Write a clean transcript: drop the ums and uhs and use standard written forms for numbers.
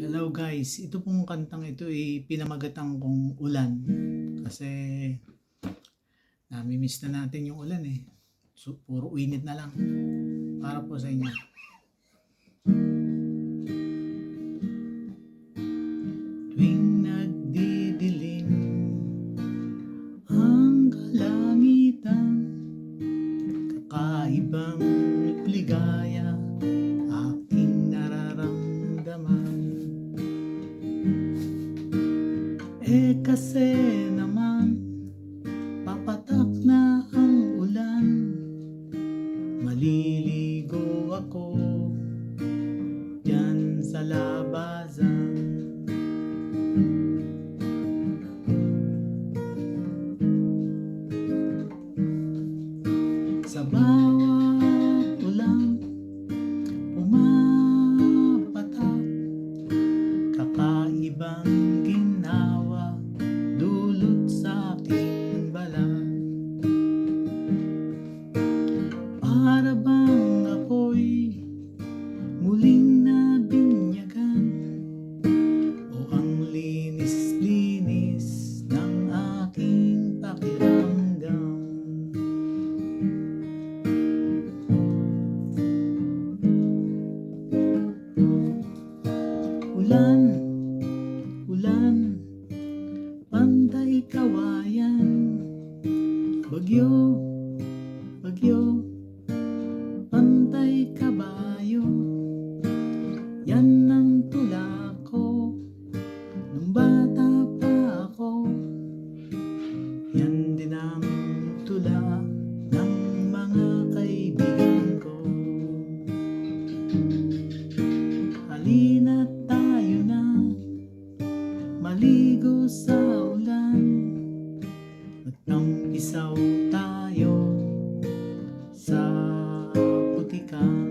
Hello guys, ito pong kantang ito ay pinamagatan kong Ulan kasi nami-miss na natin yung ulan eh. So, puro init na lang. Para po sa inyo. Tuwing nagdidilim ang kalangitan, kakaibang ligaya aking nararamdaman. Kasi naman papatak na ang ulan, maliligo ako dyan sa labasan. Sa bawat ulang pumapatak, kakaibang ginhawa dulot sa aking balat. Para bang ako'y muling nabinyagan, o ang linis-linis ng aking pakiramdam. Ulan, ulan, pantay kawayan, bagyo, bagyo, pantay kabayo. Yan ang tula ko nung bata pa ako, yan din ang tula ng mga kaibigan ko. Halina't tayo na maligo sa ulan, magtampisaw tayo sa putikan.